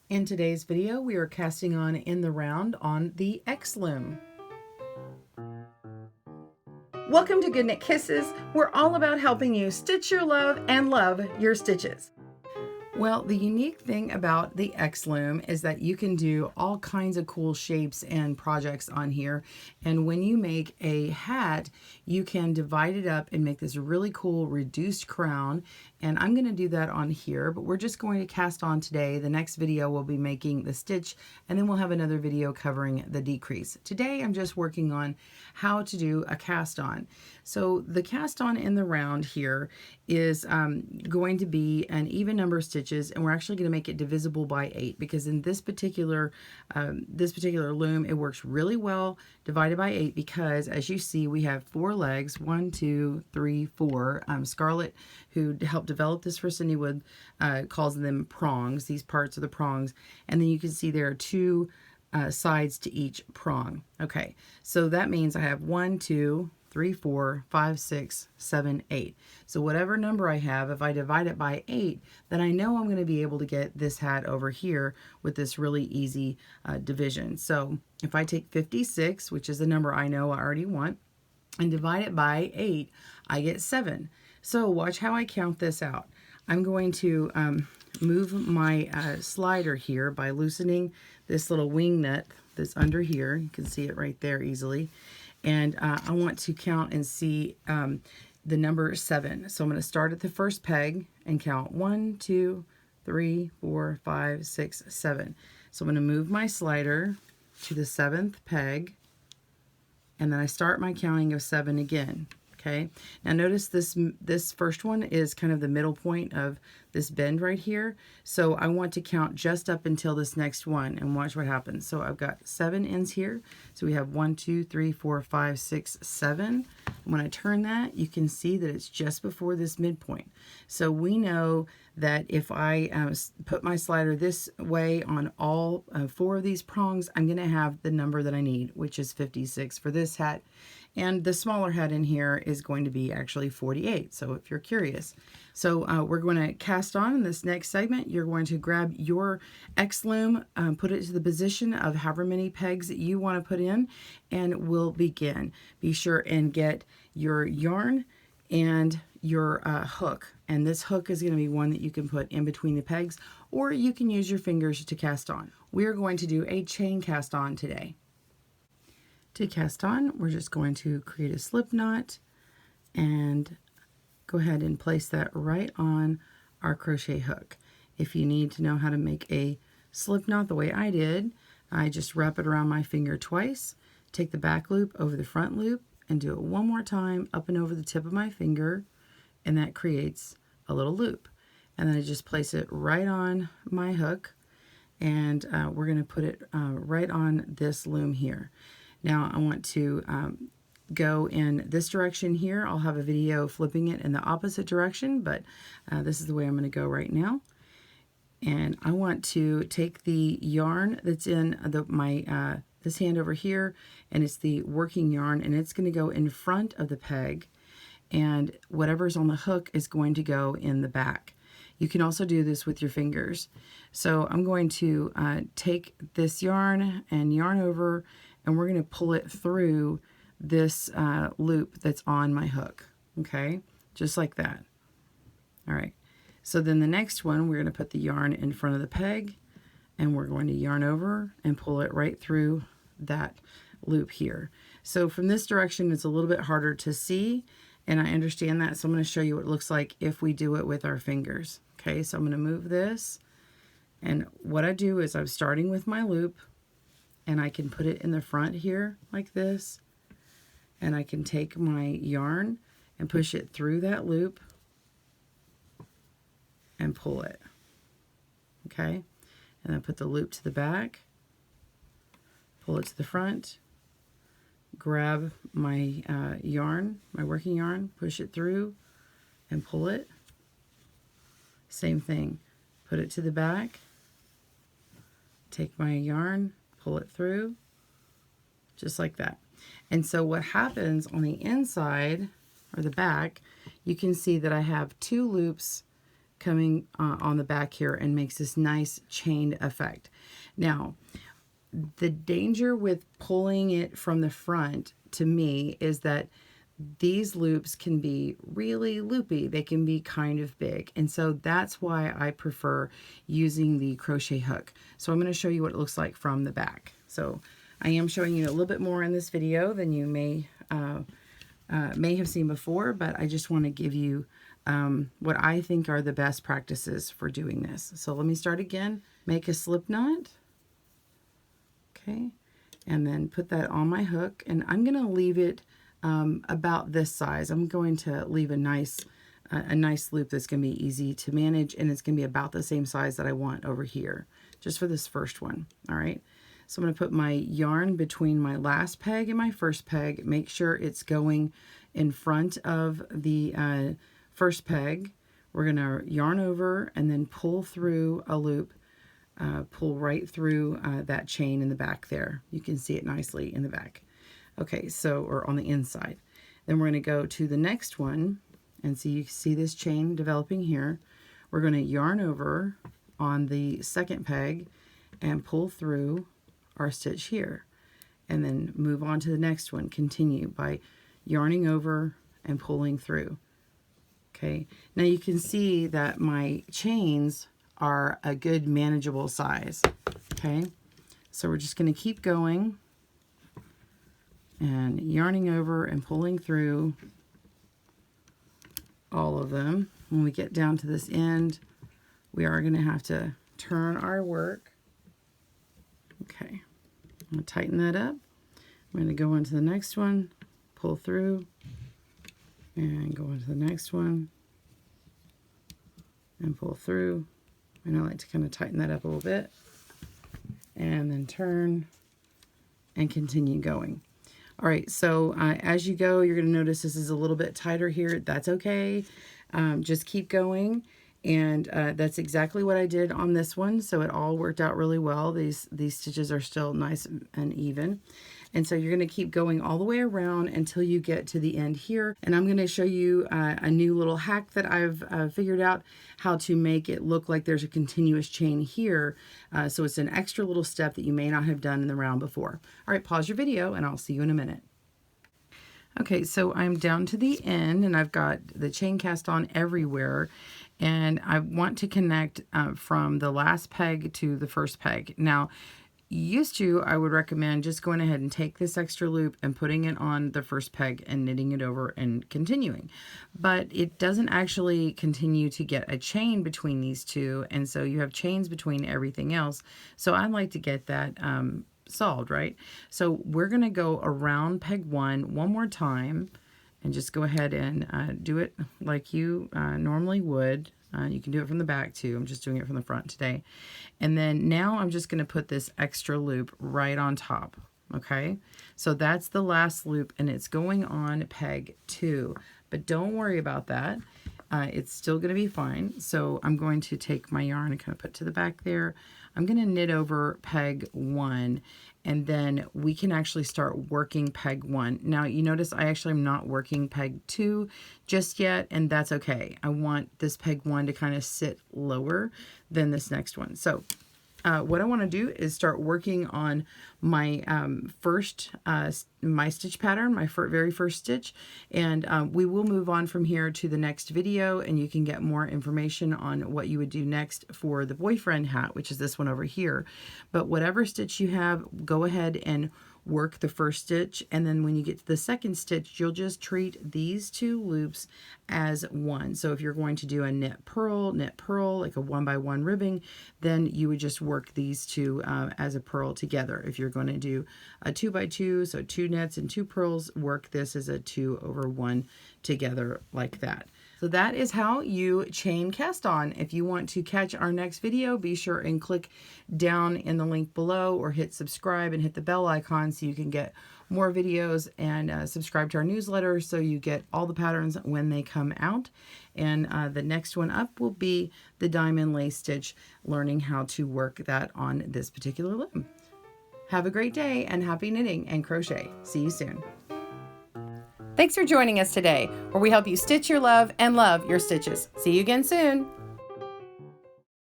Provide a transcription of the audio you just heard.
In today's video, we are casting on in the round on the X Loom. Welcome to GoodKnit Kisses. We're all about helping you stitch your love and love your stitches. Well, the unique thing about the X Loom is that you can do all kinds of cool shapes and projects on here. And when you make a hat, you can divide it up and make this really cool reduced crown. And I'm going to do that on here, but we're just going to cast on today. The next video will be making the stitch, and then we'll have another video covering the decrease. Today, I'm just working on how to do a cast on. So the cast on in the round here is going to be an even number of stitches, and we're actually going to make it divisible by 8 because in this particular loom, it works really well divided by 8 because, as you see, we have 4 legs, 1, 2, 3, 4. Scarlett, who helped develop this for Cindywood, calls them prongs. These parts are the prongs, and then you can see there are 2 sides to each prong. Okay, so that means I have 1, 2, 3, 4, 5, 6, 7, 8. So whatever number I have, if I divide it by 8, then I know I'm going to be able to get this hat over here with this really easy division. So if I take 56, which is the number I know I already want, and divide it by 8, I get 7. So watch how I count this out. I'm going to move my slider here by loosening this little wing nut that's under here. You can see it right there easily. And I want to count and see the number 7. So I'm going to start at the first peg and count 1, 2, 3, 4, 5, 6, 7. So I'm going to move my slider to the 7th peg, and then I start my counting of 7 again. Okay, now notice this first one is kind of the middle point of this bend right here. So I want to count just up until this next one and watch what happens. So I've got 7 ends here. So we have 1, 2, 3, 4, 5, 6, 7. And when I turn that, you can see that it's just before this midpoint. So we know that if I put my slider this way on all 4 of these prongs, I'm going to have the number that I need, which is 56 for this hat. And the smaller hat in here is going to be actually 48, so if you're curious. So we're going to cast on in this next segment. You're going to grab your X Loom, put it to the position of however many pegs that you want to put in, and we'll begin. Be sure and get your yarn and your hook. And this hook is going to be one that you can put in between the pegs, or you can use your fingers to cast on. We're going to do a chain cast on today. To cast on, we're just going to create a slip knot and go ahead and place that right on our crochet hook. If you need to know how to make a slip knot the way I did, I just wrap it around my finger twice, take the back loop over the front loop, and do it one more time up and over the tip of my finger, and that creates a little loop. And then I just place it right on my hook, and we're going to put it right on this loom here. Now I want to go in this direction here. I'll have a video flipping it in the opposite direction, but this is the way I'm going to go right now. And I want to take the yarn that's in this hand over here, and it's the working yarn, and it's going to go in front of the peg, and whatever's on the hook is going to go in the back. You can also do this with your fingers. So I'm going to take this yarn and yarn over, and we're going to pull it through this loop that's on my hook, okay? Just like that. All right. So then the next one, we're going to put the yarn in front of the peg, and we're going to yarn over and pull it right through that loop here. So from this direction, it's a little bit harder to see, and I understand that, so I'm going to show you what it looks like if we do it with our fingers. Okay, so I'm going to move this, and what I do is I'm starting with my loop, and I can put it in the front here like this, and I can take my yarn and push it through that loop and pull it. Okay, and then put the loop to the back, pull it to the front, grab my yarn, my working yarn, push it through and pull it. Same thing, put it to the back, take my yarn, pull it through, just like that. And so what happens on the inside, or the back, you can see that I have 2 loops coming on the back here and makes this nice chained effect. Now, the danger with pulling it from the front to me is that these loops can be really loopy. They can be kind of big. And so that's why I prefer using the crochet hook. So I'm going to show you what it looks like from the back. So I am showing you a little bit more in this video than you may have seen before, but I just want to give you what I think are the best practices for doing this. So let me start again. Make a slip knot. Okay. And then put that on my hook, and I'm going to leave it about this size. I'm going to leave a nice loop that's going to be easy to manage, and it's going to be about the same size that I want over here, just for this first one. All right. So I'm going to put my yarn between my last peg and my first peg. Make sure it's going in front of the first peg. We're going to yarn over and then pull through a loop, pull right through that chain in the back there. You can see it nicely in the back. Okay, so, or on the inside. Then we're going to go to the next one, and so you see this chain developing here. We're going to yarn over on the second peg and pull through our stitch here, and then move on to the next one. Continue by yarning over and pulling through. Okay, now you can see that my chains are a good manageable size. Okay, so we're just going to keep going and yarning over and pulling through all of them. When we get down to this end, we are going to have to turn our work. Okay, I'm going to tighten that up. I'm going to go into the next one, pull through, and go into the next one and pull through. And I like to kind of tighten that up a little bit, and then turn and continue going. All right, so as you go, you're going to notice this is a little bit tighter here. That's okay. Just keep going. And that's exactly what I did on this one. So it all worked out really well. These stitches are still nice and even. And so you're going to keep going all the way around until you get to the end here. And I'm going to show you a new little hack that I've figured out, how to make it look like there's a continuous chain here. So it's an extra little step that you may not have done in the round before. All right, pause your video and I'll see you in a minute. Okay, so I'm down to the end and I've got the chain cast on everywhere. And I want to connect from the last peg to the first peg. Now, I would recommend just going ahead and take this extra loop and putting it on the first peg and knitting it over and continuing. But it doesn't actually continue to get a chain between these two, and so you have chains between everything else. So I'd like to get that solved, right? So we're going to go around peg one more time. And just go ahead and do it like you normally would. You can do it from the back too. I'm just doing it from the front today. And then now I'm just going to put this extra loop right on top. Okay, so that's the last loop and it's going on peg 2. But don't worry about that. It's still going to be fine. So I'm going to take my yarn and kind of put it to the back there. I'm going to knit over peg 1, and then we can actually start working peg 1. Now you notice I actually am not working peg 2 just yet, and that's okay. I want this peg 1 to kind of sit lower than this next one. So what I want to do is start working on my my stitch pattern, my very first stitch, and we will move on from here to the next video, and you can get more information on what you would do next for the boyfriend hat, which is this one over here. But whatever stitch you have, go ahead and work the first stitch, and then when you get to the second stitch, you'll just treat these 2 loops as one. So if you're going to do a knit purl, like a 1x1 ribbing, then you would just work these 2 as a purl together. If you're going to do a 2x2, so 2 knits and 2 purls, work this as a 2/1 together like that. So that is how you chain cast on. If you want to catch our next video, be sure and click down in the link below or hit subscribe and hit the bell icon so you can get more videos, and subscribe to our newsletter so you get all the patterns when they come out. And the next one up will be the diamond lace stitch, learning how to work that on this particular loom. Have a great day and happy knitting and crochet. See you soon. Thanks for joining us today, where we help you stitch your love and love your stitches. See you again soon.